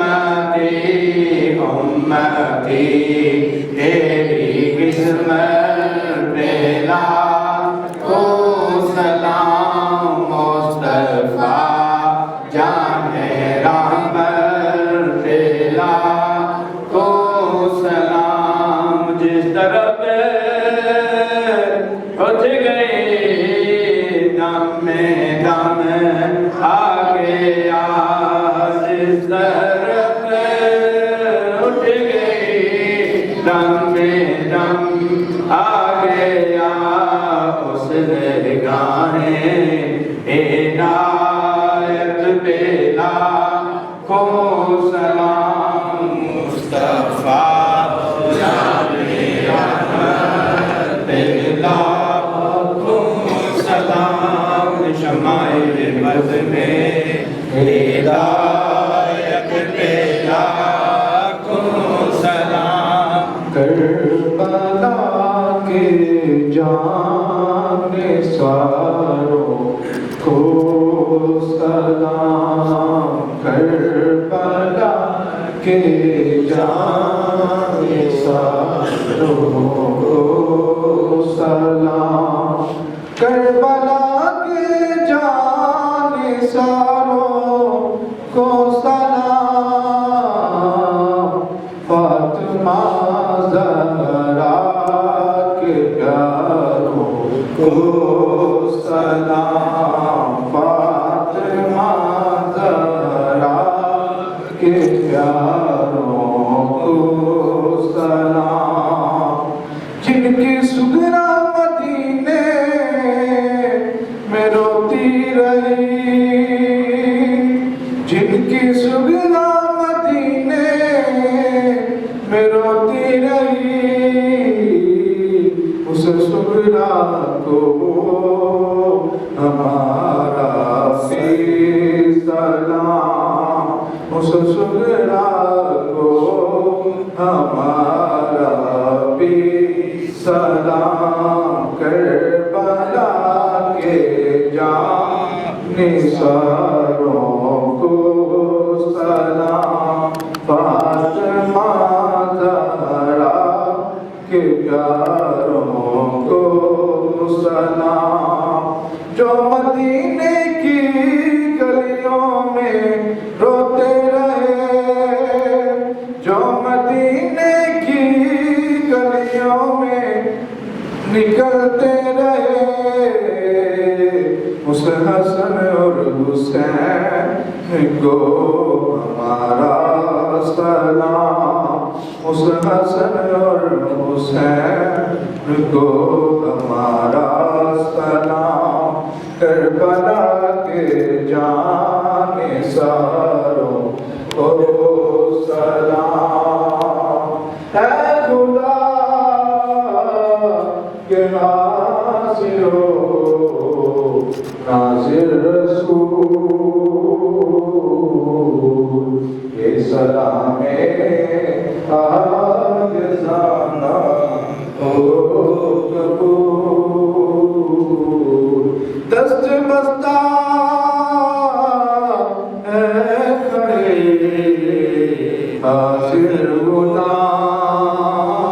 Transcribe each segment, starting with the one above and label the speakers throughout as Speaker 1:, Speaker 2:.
Speaker 1: امتی امتی تیری قسمت پہ لاکھوں سلام مصطفیٰ جان رحمت پہ لاکھوں سلام جس طرف اٹھ گئی دم میں دم آگے جس طرف اٹھ گئی دم میں دم آگے اس نگاہیں عنایت پہ لاکھوں سلام مصطفیٰ جان رحمت پہ لاکھوں سلام شمائل مد میں ہدایت پہ لاکھوں سلام کربلا کے جانثاروں کو سلام کربلا کے جانثاروں کو سلام کربلا کے جانثاروں کو سلام فاطمہ زہرا کے پیاروں کو سلام فاطمہ زہرا کے پیاروں کو سلام جن کی سغرا مدینے میں روتی رہی جن کی سغرا مدینے میں روتی رہی اس سغرا کو ہمارا بھی سلام اس سغرا کو ہمارا بھی سلام کربلا کے جانثاروں کو سلام فاطمہ زہرا کے پیاروں کو سلام جو مدینے کی گلیوں میں روتے رہے جو مدینے کی گلیوں میں نکلتے رہے اس حسن اور حسین کو ہمارا سلام اس حسن اور حسین کو ہمارا سلام کربلا کے جانثاروں کو سلام اے خدا کے ناصرو ناصر رسول یہ سلام عاجزانہ ہو قبول دست بستہ اے کھڑے حاضر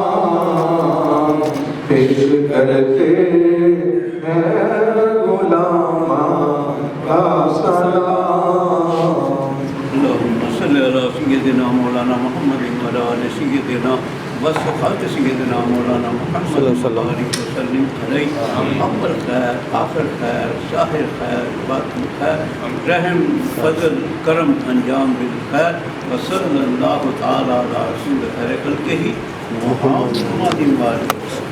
Speaker 1: غلام پیش کرتے ہیں غلامان کا سلام
Speaker 2: اللہم صلی علی سیدنا مولانا محمد وعلی آل سیدنا وصحبہ سیدنا مولانا محمد صلی اللہ علیہ وسلم علیہ اول خیر آخر خیر ظاہر خیر باطن خیر رحم فضل کرم انجام بالخیر وصلی اللہ تعالی علی رسول خیر خلقہ محمد وعلی